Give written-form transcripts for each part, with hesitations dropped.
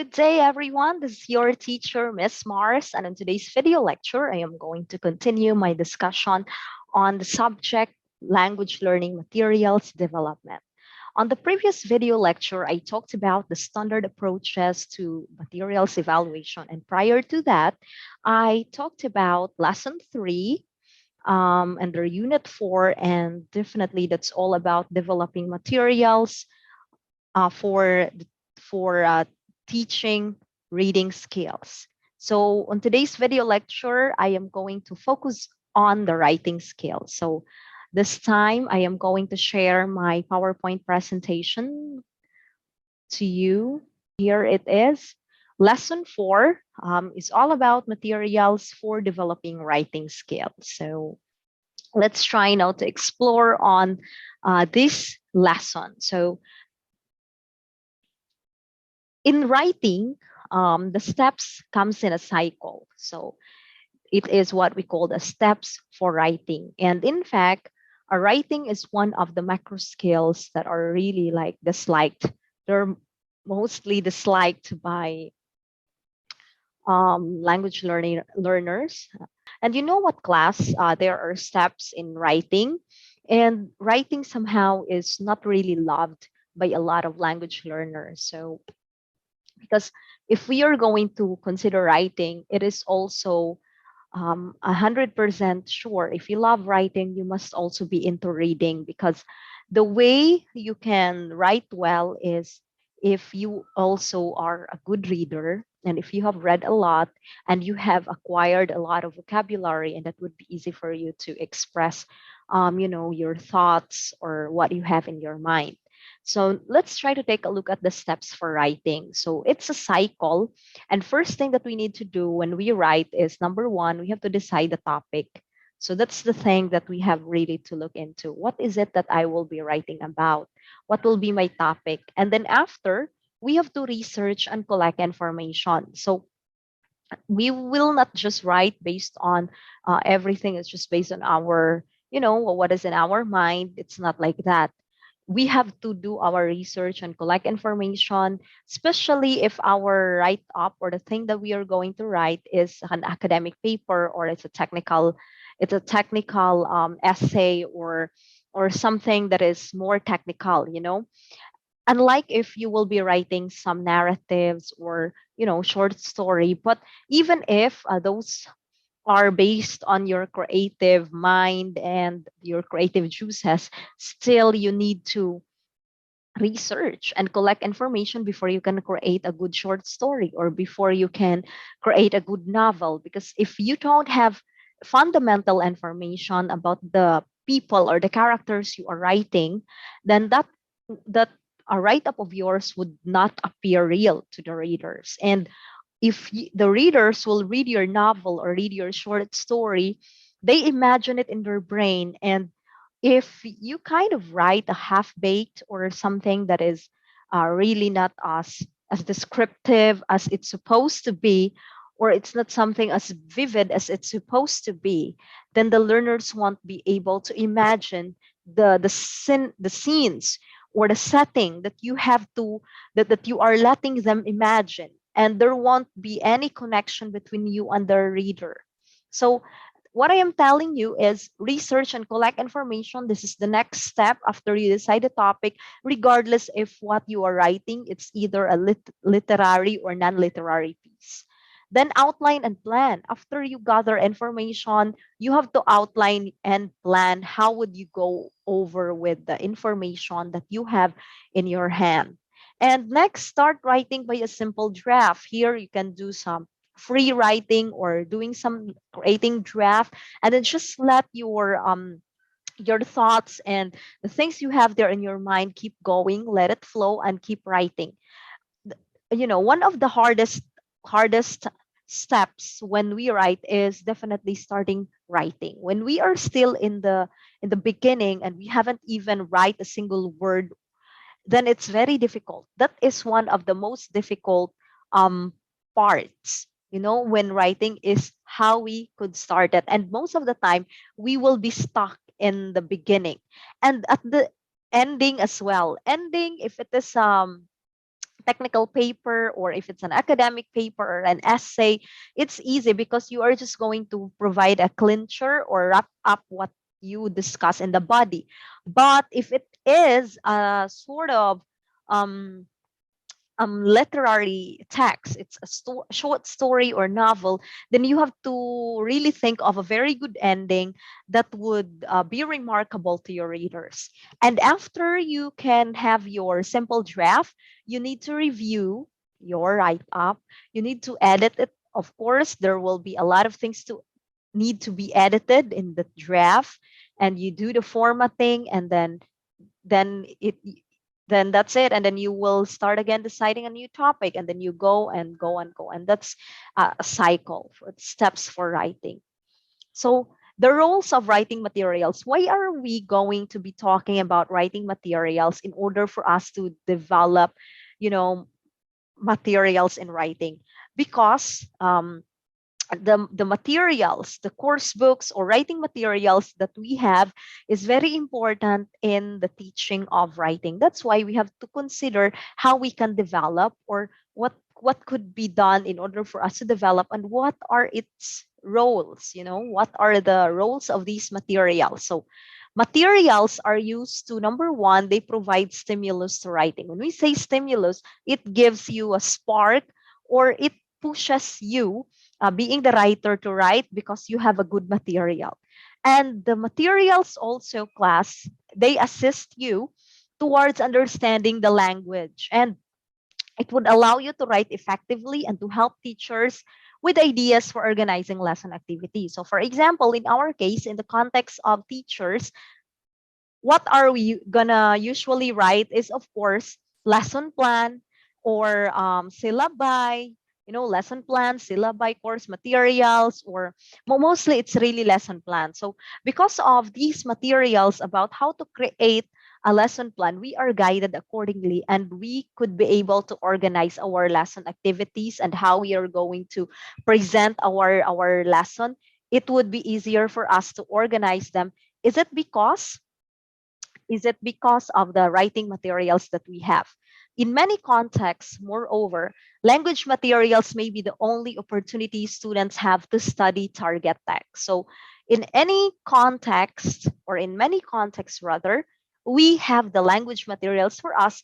Good day, everyone. This is your teacher, Miss Mars, and in today's video lecture, I am going to continue my discussion on the subject language learning materials development. On the previous video lecture, I talked about the standard approaches to materials evaluation, and prior to that, I talked about lesson 3 under unit 4, and definitely that's all about developing materials for teaching reading skills. So on today's video lecture, I am going to focus on the writing skills. So this time I am going to share my PowerPoint presentation to you. Here it is. Lesson 4 is all about materials for developing writing skills. So let's try now to explore on this lesson. So in writing, the steps comes in a cycle. So it is what we call the steps for writing. And in fact, a writing is one of the macro skills that are really like disliked. They're mostly disliked by language learners. And you know what, class? There are steps in writing, and writing somehow is not really loved by a lot of language learners. So because if we are going to consider writing, it is also 100% sure. If you love writing, you must also be into reading, because the way you can write well is if you also are a good reader, and if you have read a lot and you have acquired a lot of vocabulary, and that would be easy for you to express your thoughts or what you have in your mind. So let's try to take a look at the steps for writing. So it's a cycle. And first thing that we need to do when we write is, number one, we have to decide the topic. So that's the thing that we have really to look into. What is it that I will be writing about? What will be my topic? And then after, we have to research and collect information. So we will not just write based on everything. It's just based on our, what is in our mind. It's not like that. We have to do our research and collect information, especially if our write up or the thing that we are going to write is an academic paper, or it's a technical essay, or something that is more technical. Unlike if you will be writing some narratives or short story. But even if those are based on your creative mind and your creative juices, still you need to research and collect information before you can create a good short story, or before you can create a good novel. Because if you don't have fundamental information about the people or the characters you are writing, then that a write-up of yours would not appear real to the readers. And if the readers will read your novel or read your short story, they imagine it in their brain. And if you kind of write a half-baked or something that is really not as descriptive as it's supposed to be, or it's not something as vivid as it's supposed to be, then the learners won't be able to imagine the scenes or the setting that you have to that you are letting them imagine, and there won't be any connection between you and the reader. So what I am telling you is research and collect information. This is the next step after you decide the topic, regardless if what you are writing, it's either a literary or non-literary piece. Then outline and plan. After you gather information, you have to outline and plan how would you go over with the information that you have in your hand. And next, start writing by a simple draft. Here you can do some free writing or doing some creating draft, and then just let your thoughts and the things you have there in your mind keep going, let it flow, and keep writing. One of the hardest steps when we write is definitely starting writing. When we are still in the beginning and we haven't even write a single word, then it's very difficult. That is one of the most difficult parts, when writing, is how we could start it. And most of the time, we will be stuck in the beginning and at the ending as well. Ending, if it is technical paper, or if it's an academic paper or an essay, it's easy because you are just going to provide a clincher or wrap up what you discuss in the body. But if it is a sort of um, literary text, it's a short story or novel, then you have to really think of a very good ending that would be remarkable to your readers. And after you can have your simple draft, you need to review your write up, you need to edit it. Of course, there will be a lot of things to need to be edited in the draft, and you do the formatting, and then it then that's it, and then you will start again deciding a new topic, and then you go and go and go, and that's a cycle for steps for writing. So the roles of writing materials, why are we going to be talking about writing materials in order for us to develop, you know, materials in writing? Because the materials, the course books or writing materials that we have is very important in the teaching of writing. That's why we have to consider how we can develop, or what could be done in order for us to develop, and what are its roles, what are the roles of these materials. So materials are used to, number one, they provide stimulus to writing. When we say stimulus, it gives you a spark, or it pushes you, being the writer, to write because you have a good material. And the materials also, class, they assist you towards understanding the language, and it would allow you to write effectively and to help teachers with ideas for organizing lesson activities. So for example, in our case, in the context of teachers, what are we gonna usually write is, of course, lesson plan, or syllabi, lesson plan, syllabi, course materials, or mostly it's really lesson plan. So because of these materials about how to create a lesson plan, we are guided accordingly, and we could be able to organize our lesson activities and how we are going to present our lesson. It would be easier for us to organize them. Is it because of the writing materials that we have? In many contexts, moreover, language materials may be the only opportunity students have to study target text. So in any context, or in many contexts rather, we have the language materials for us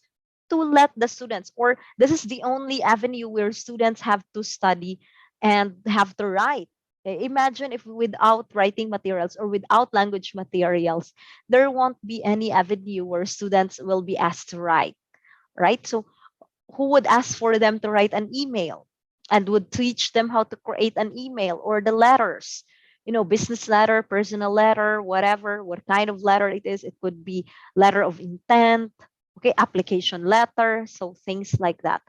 to let the students, or this is the only avenue where students have to study and have to write. Imagine if without writing materials or without language materials, there won't be any avenue where students will be asked to write, right? So who would ask for them to write an email and would teach them how to create an email, or the letters, business letter, personal letter, whatever, what kind of letter it is. It could be letter of intent, okay, application letter, so things like that.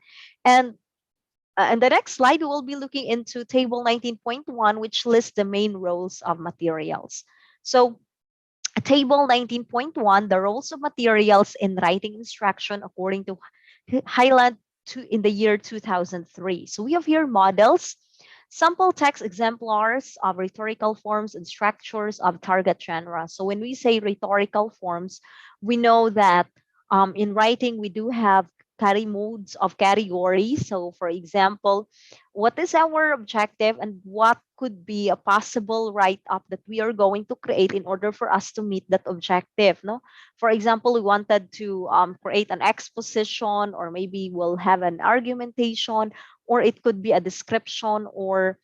And the next slide, we'll be looking into table 19.1, which lists the main roles of materials. So table 19.1, the roles of materials in writing instruction according to Highland in the year 2003. So we have here models, sample text exemplars of rhetorical forms and structures of target genre. So when we say rhetorical forms, we know that in writing, we do have carry modes of categories. So for example, what is our objective and what could be a possible write-up that we are going to create in order for us to meet that objective? No, for example, we wanted to create an exposition, or maybe we'll have an argumentation, or it could be a description, or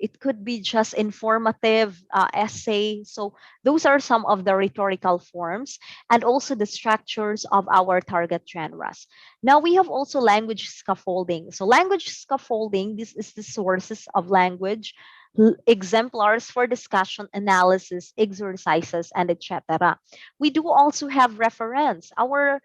it could be just informative essay. So those are some of the rhetorical forms, and also the structures of our target genres. Now we have also language scaffolding. So language scaffolding, this is the sources of language, exemplars for discussion, analysis, exercises, and etc. We do also have reference. Our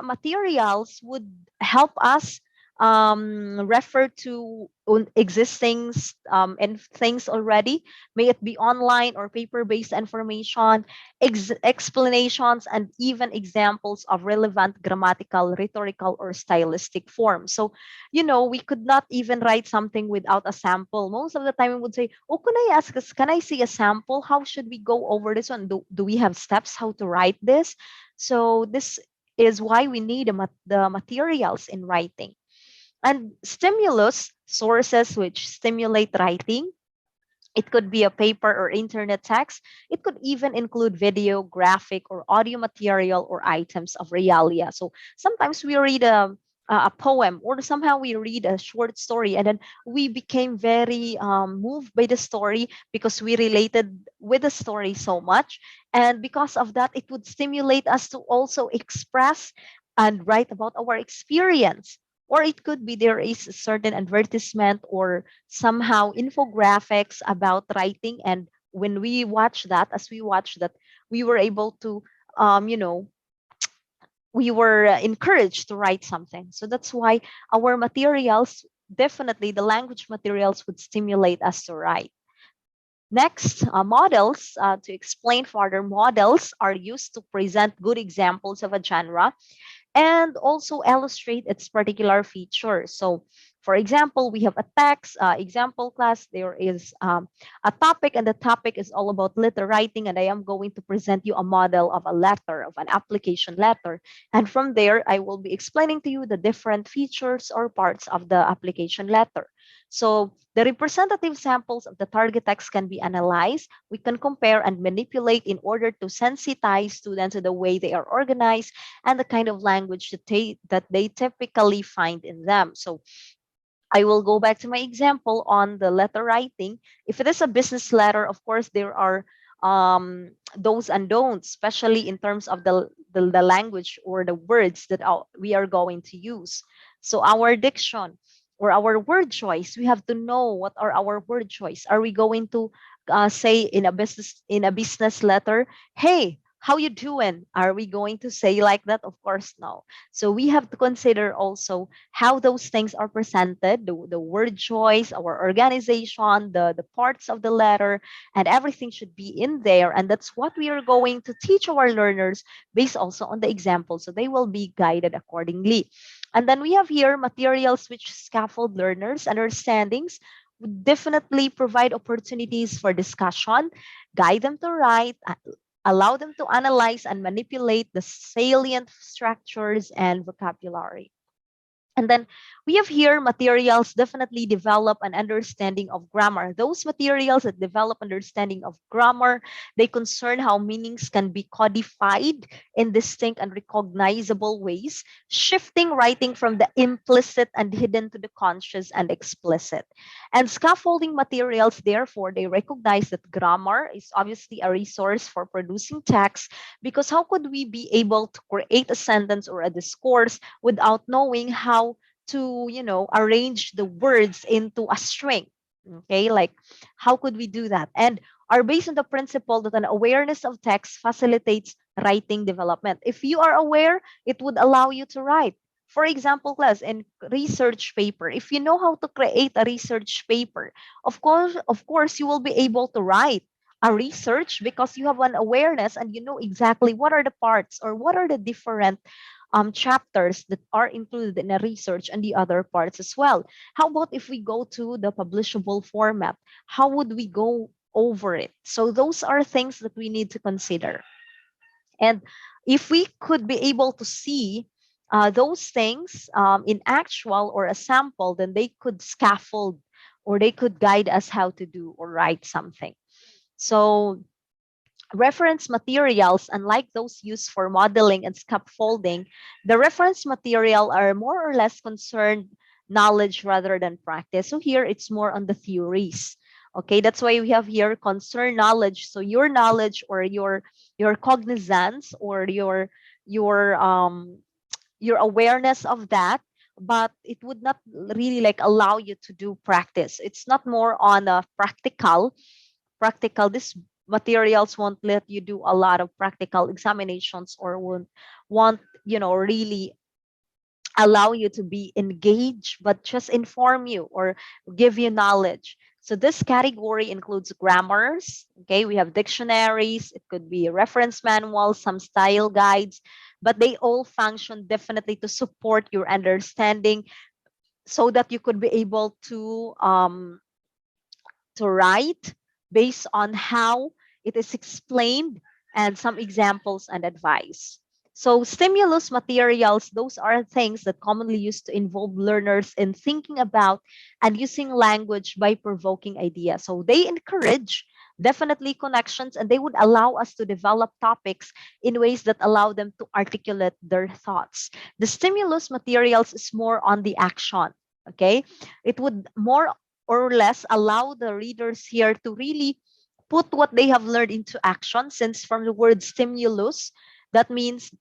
materials would help us refer to existing and things already, may it be online or paper-based information, explanations, and even examples of relevant grammatical, rhetorical, or stylistic forms. So, we could not even write something without a sample. Most of the time, we would say, "Oh, can I see a sample? How should we go over this one? Do we have steps how to write this?" So this is why we need the materials in writing. And stimulus sources which stimulate writing, it could be a paper or internet text. It could even include video, graphic, or audio material or items of realia. So sometimes we read a poem, or somehow we read a short story, and then we became very moved by the story because we related with the story so much. And because of that, it would stimulate us to also express and write about our experience. Or it could be there is a certain advertisement or somehow infographics about writing, and when we watch that, as we watch that, we were able to um, you know we were encouraged to write something. So that's why our materials, definitely the language materials, would stimulate us to write. Next, models. To explain further, models are used to present good examples of a genre and also illustrate its particular features. So, for example, we have a text example class. There is a topic, and the topic is all about letter writing. And I am going to present you a model of a letter, of an application letter. And from there, I will be explaining to you the different features or parts of the application letter. So, the representative samples of the target text can be analyzed. We can compare and manipulate in order to sensitize students to the way they are organized and the kind of language that they typically find in them. So I will go back to my example on the letter writing. If it is a business letter, of course, there are do's and don'ts, especially in terms of the language or the words that we are going to use. So our diction or our word choice, we have to know what are our word choice. Are we going to say in a business letter, "Hey, how you doing?" Are we going to say like that? Of course, no. So we have to consider also how those things are presented, the word choice, our organization, the parts of the letter, and everything should be in there. And that's what we are going to teach our learners based also on the example. So they will be guided accordingly. And then we have here materials which scaffold learners' understandings, would definitely provide opportunities for discussion, guide them to write, allow them to analyze and manipulate the salient structures and vocabulary. And then we have here materials definitely develop an understanding of grammar. Those materials that develop understanding of grammar, they concern how meanings can be codified in distinct and recognizable ways, shifting writing from the implicit and hidden to the conscious and explicit. And scaffolding materials, therefore, they recognize that grammar is obviously a resource for producing text, because how could we be able to create a sentence or a discourse without knowing how to arrange the words into a string? Okay, like how could we do that? And are based on the principle that an awareness of text facilitates writing development. If you are aware, it would allow you to write. For example, class, in research paper, if you know how to create a research paper, of course you will be able to write a research because you have an awareness and you know exactly what are the parts or what are the different chapters that are included in a research and the other parts as well. How about if we go to the publishable format? How would we go over it? So those are things that we need to consider. And if we could be able to see those things in actual or a sample, then they could scaffold or they could guide us how to do or write something. So reference materials, unlike those used for modeling and scaffolding, the reference material are more or less concerned knowledge rather than practice. So here it's more on the theories. Okay, that's why we have here concern knowledge. So your knowledge or your cognizance or your awareness of that, but it would not really like allow you to do practice. It's not more on a practical. This materials won't let you do a lot of practical examinations or won't really allow you to be engaged, but just inform you or give you knowledge. So this category includes grammars. Okay, we have dictionaries, it could be reference manuals, some style guides, but they all function definitely to support your understanding so that you could be able to write based on how it is explained and some examples and advice. So stimulus materials, those are things that commonly used to involve learners in thinking about and using language by provoking ideas. So they encourage definitely connections, and they would allow us to develop topics in ways that allow them to articulate their thoughts. The stimulus materials is more on the action. Okay. It would more or less allow the readers here to really put what they have learned into action, since from the word stimulus, that means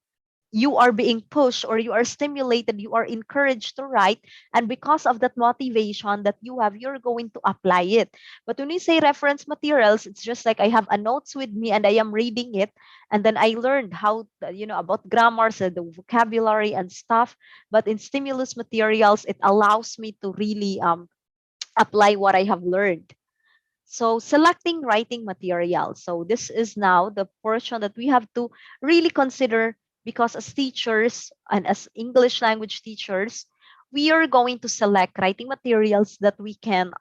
you are being pushed or you are stimulated, you are encouraged to write, and because of that motivation that you have, you're going to apply it. But when we say reference materials, it's just like I have a notes with me and I am reading it, and then I learned how about grammars and the vocabulary and stuff. But in stimulus materials, it allows me to really apply what I have learned. So selecting writing material. So this is now the portion that we have to really consider, because as teachers and as English language teachers, we are going to select writing materials that we can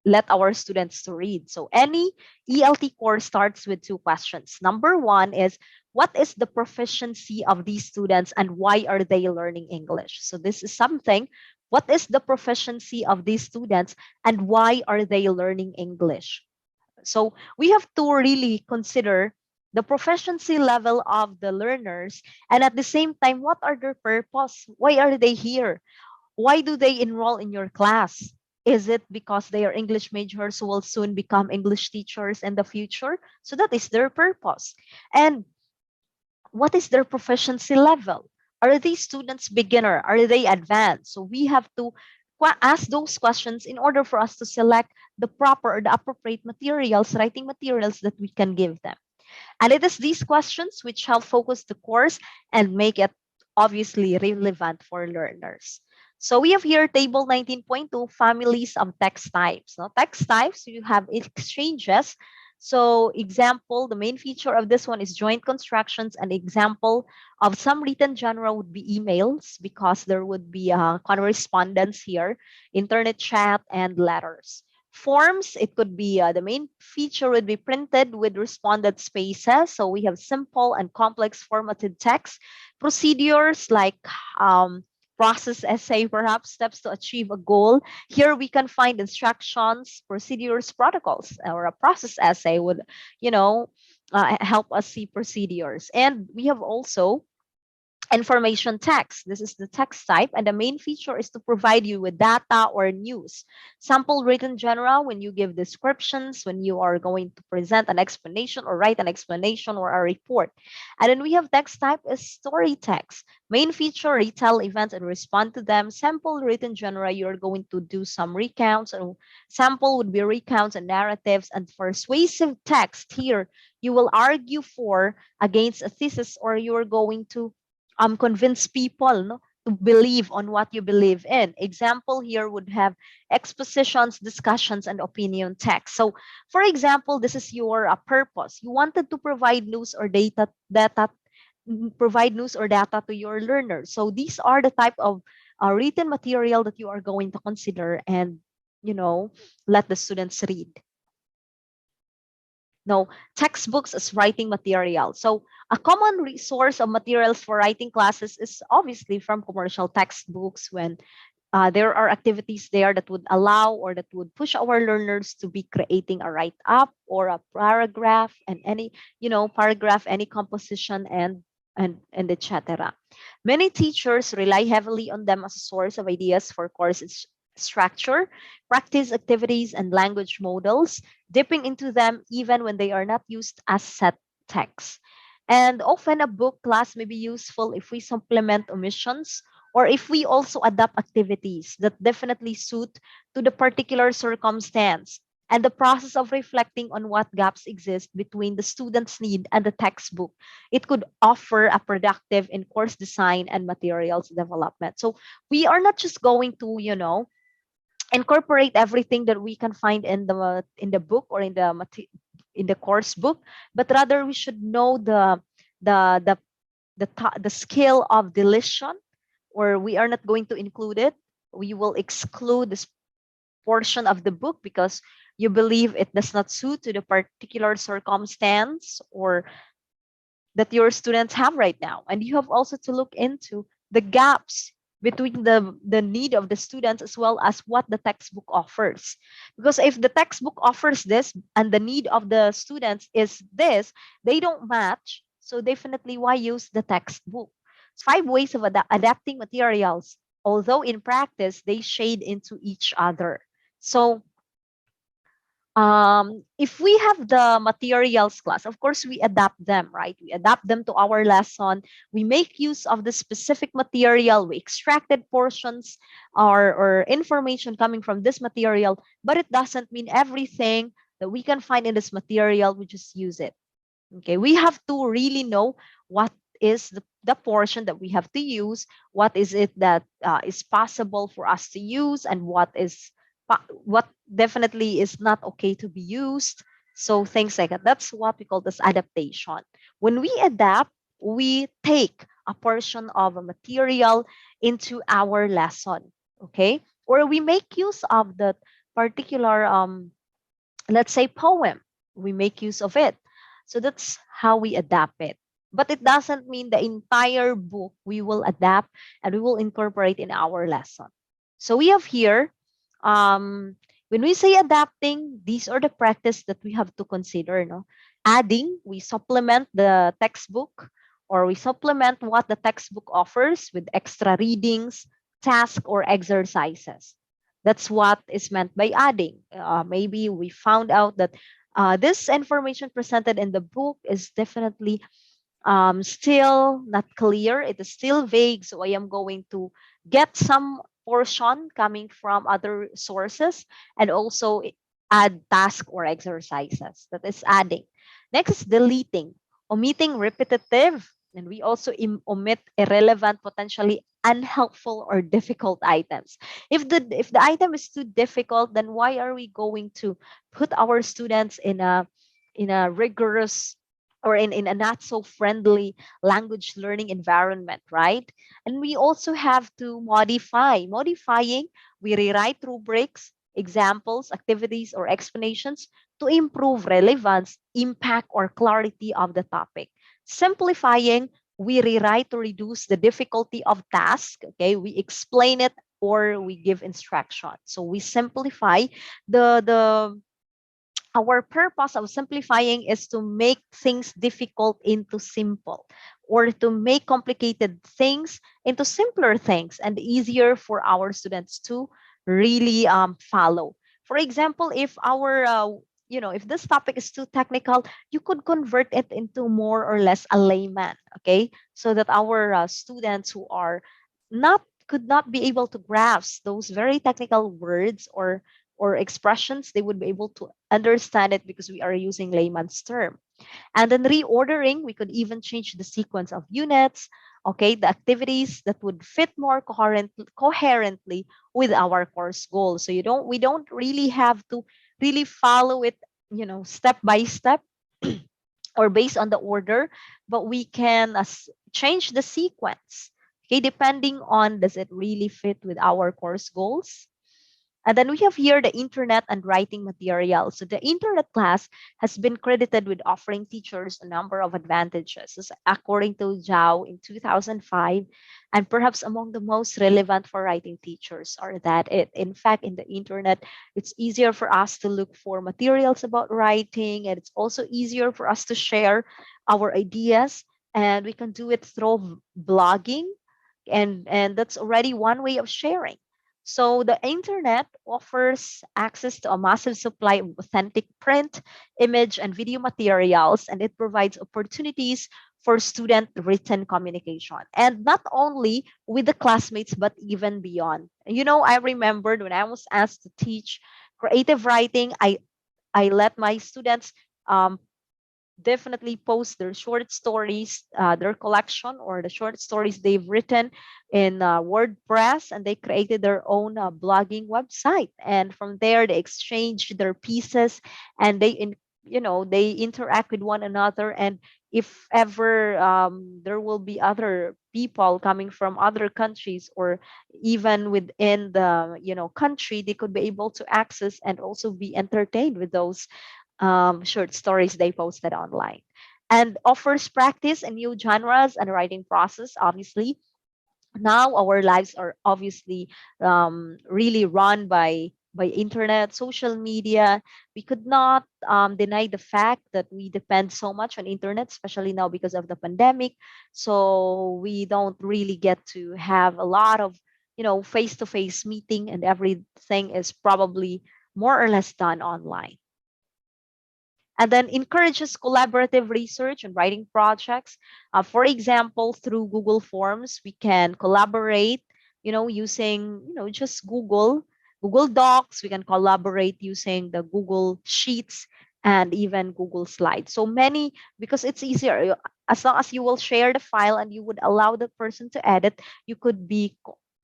let our students to read. So any ELT course starts with two questions. Number one is, what is the proficiency of these students and why are they learning English? So this is something. What is the proficiency of these students and why are they learning English? So we have to really consider the proficiency level of the learners, and at the same time, what are their purpose? Why are they here? Why do they enroll in your class? Is it because they are English majors who will soon become English teachers in the future? So that is their purpose. And what is their proficiency level? Are these students beginner? Are they advanced? So we have to ask those questions in order for us to select the proper or the appropriate materials, writing materials that we can give them. And it is these questions which help focus the course and make it obviously relevant for learners. So we have here table 19.2, families of text types. Now, text types, you have exchanges. So example, the main feature of this one is joint constructions. An example of some written genre would be emails, because there would be correspondence here, internet chat, and letters. Forms, it could be the main feature would be printed with responded spaces. So we have simple and complex formatted text. Procedures like process essay, perhaps steps to achieve a goal. Here we can find instructions, procedures, protocols, or a process essay would, help us see procedures. And we have also information text. This is the text type, and the main feature is to provide you with data or news. Sample written genre, when you give descriptions, when you are going to present an explanation or write an explanation or a report. And then we have text type is story text. Main feature, retell events and respond to them. Sample written genre, you're going to do some recounts, and sample would be recounts and narratives. And persuasive text, here you will argue for against a thesis, or you're going to convince people, no, to believe on what you believe in. Example here would have expositions, discussions, and opinion text. So, for example, this is your purpose. You wanted to provide news or provide news or data to your learners. So these are the type of written material that you are going to consider and, let the students read. No, textbooks as writing material. So a common resource of materials for writing classes is obviously from commercial textbooks, when there are activities there that would allow or that would push our learners to be creating a write-up or a paragraph, and any, paragraph, any composition, and etc. Many teachers rely heavily on them as a source of ideas for course structure, practice activities, and language models, dipping into them even when they are not used as set text. And often a book class may be useful if we supplement omissions, or if we also adapt activities that definitely suit to the particular circumstance, and the process of reflecting on what gaps exist between the student's need and the textbook. It could offer a productive in course design and materials development. So we are not just going to, incorporate everything that we can find in the book or in the course book, but rather we should know the the the skill of deletion, or we are not going to include it. We will exclude this portion of the book because you believe it does not suit to the particular circumstance, or that your students have right now. And you have also to look into the gaps between the need of the students as well as what the textbook offers. Because if the textbook offers this and the need of the students is this, they don't match. So definitely why use the textbook? 5 ways of adapting materials, although in practice they shade into each other. So if we have the materials class, of course we adapt them, right? We adapt them to our lesson. We make use of the specific material. We extracted portions or information coming from this material, but it doesn't mean everything that we can find in this material, we just use it. Okay, we have to really know what is the portion that we have to use, what is it that is possible for us to use, and what definitely is not okay to be used. So things like that. That's what we call this adaptation. When we adapt, we take a portion of a material into our lesson, okay? Or we make use of the particular let's say poem, we make use of it. So that's how we adapt it. But it doesn't mean the entire book we will adapt and we will incorporate in our lesson. So we have here, when we say adapting, these are the practice that we have to consider. No, adding, we supplement the textbook, or we supplement what the textbook offers with extra readings, tasks, or exercises. That's what is meant by adding. Maybe we found out that this information presented in the book is definitely still not clear. It is still vague. So I am going to get some portion coming from other sources and also add task or exercises. That is adding. Next is deleting, omitting repetitive. And we also omit irrelevant, potentially unhelpful or difficult items. If the item is too difficult, then why are we going to put our students in a rigorous or in a not so friendly language learning environment, right? And we also have to modifying, we rewrite rubrics, examples, activities, or explanations to improve relevance, impact, or clarity of the topic. Simplifying, we rewrite to reduce the difficulty of task. Okay, we explain it or we give instruction. So we simplify the our purpose of simplifying is to make things difficult into simple, or to make complicated things into simpler things and easier for our students to really follow. For example, if our if this topic is too technical, you could convert it into more or less a layman, okay, so that our students who are not could not be able to grasp those very technical words or expressions, they would be able to understand it because we are using layman's term. And then reordering, we could even change the sequence of units, okay, the activities that would fit more coherently with our course goals. So we don't really have to really follow it, step by step or based on the order, but we can change the sequence, okay, depending on does it really fit with our course goals. And then we have here the internet and writing materials. So the internet class has been credited with offering teachers a number of advantages, according to Zhao in 2005. And perhaps among the most relevant for writing teachers are that in fact, in the internet, it's easier for us to look for materials about writing, and it's also easier for us to share our ideas. And we can do it through blogging, and that's already one way of sharing. So the internet offers access to a massive supply of authentic print, image, and video materials, and it provides opportunities for student written communication. And not only with the classmates, but even beyond. I remembered when I was asked to teach creative writing, I let my students um, definitely post their short stories, their collection, or the short stories they've written in WordPress, and they created their own blogging website. And from there, they exchange their pieces, and they interact with one another. And if ever there will be other people coming from other countries, or even within the country, they could be able to access and also be entertained with those short stories they posted online. and offers practice in new genres and writing process, obviously. Now our lives are obviously really run by internet, social media. We could not deny the fact that we depend so much on internet, especially now because of the pandemic. So we don't really get to have a lot of, face-to-face meeting, and everything is probably more or less done online. And then encourages collaborative research and writing projects. For example, through Google Forms, we can collaborate, using, just Google Docs. We can collaborate using the Google Sheets and even Google Slides. So many, because it's easier. As long as you will share the file and you would allow the person to edit, you could be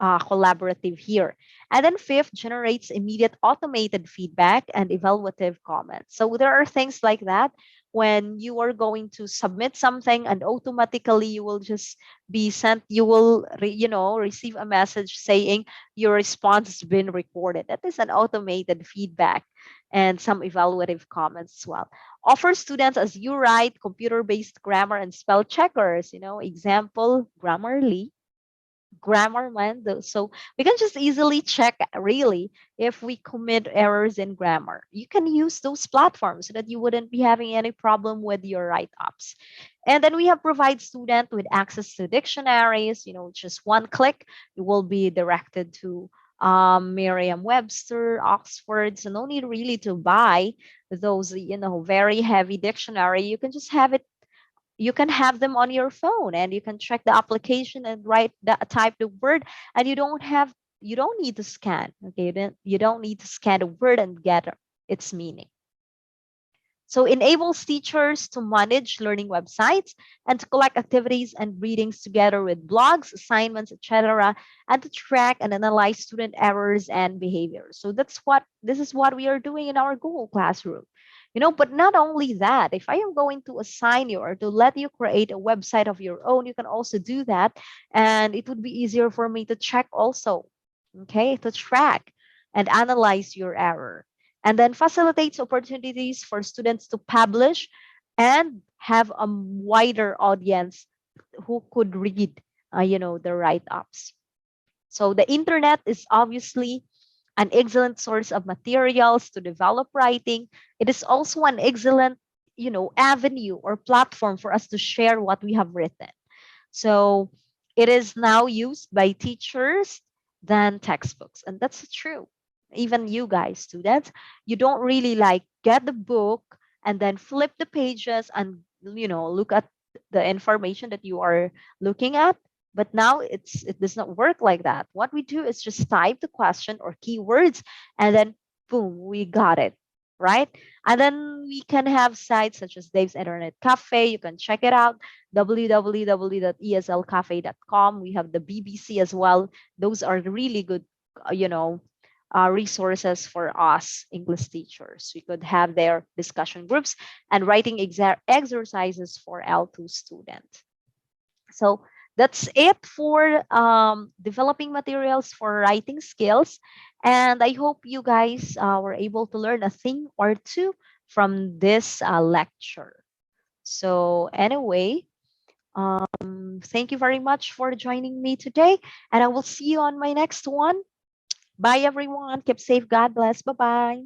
collaborative here. And then fifth, generates immediate automated feedback and evaluative comments. So there are things like that when you are going to submit something, and automatically you will just be sent, you will, receive a message saying your response has been recorded. That is an automated feedback and some evaluative comments as well. Offer students as you write computer-based grammar and spell checkers, example, Grammarly, grammar man. So we can just easily check really if we commit errors in grammar. You can use those platforms so that you wouldn't be having any problem with your write-ups. And then we have provide student with access to dictionaries. Just one click, you will be directed to Merriam-Webster, Oxford. So no need really to buy those, very heavy dictionary. You can just have it, you can have them on your phone, and you can check the application and type the word, and you don't need to scan. Okay, you don't need to scan the word and get its meaning. So enables teachers to manage learning websites and to collect activities and readings together with blogs, assignments, etc., and to track and analyze student errors and behaviors. So this is what we are doing in our Google Classroom. But not only that, if I am going to assign you or to let you create a website of your own, you can also do that. And it would be easier for me to check also, okay, to track and analyze your error. And then facilitates opportunities for students to publish and have a wider audience who could read, the write-ups. So the internet is obviously an excellent source of materials to develop writing. It is also an excellent, avenue or platform for us to share what we have written. So it is now used by teachers than textbooks. And that's true. Even you guys, students, you don't really like get the book and then flip the pages and, look at the information that you are looking at. But now it does not work like that. What we do is just type the question or keywords, and then boom, we got it, right? And then we can have sites such as Dave's Internet Cafe. You can check it out, www.eslcafe.com. We have the BBC as well. Those are really good, resources for us English teachers. We could have their discussion groups and writing exercises for L2 students. So that's it for developing materials for writing skills. And I hope you guys were able to learn a thing or two from this lecture. So anyway, thank you very much for joining me today. And I will see you on my next one. Bye, everyone. Keep safe. God bless. Bye-bye.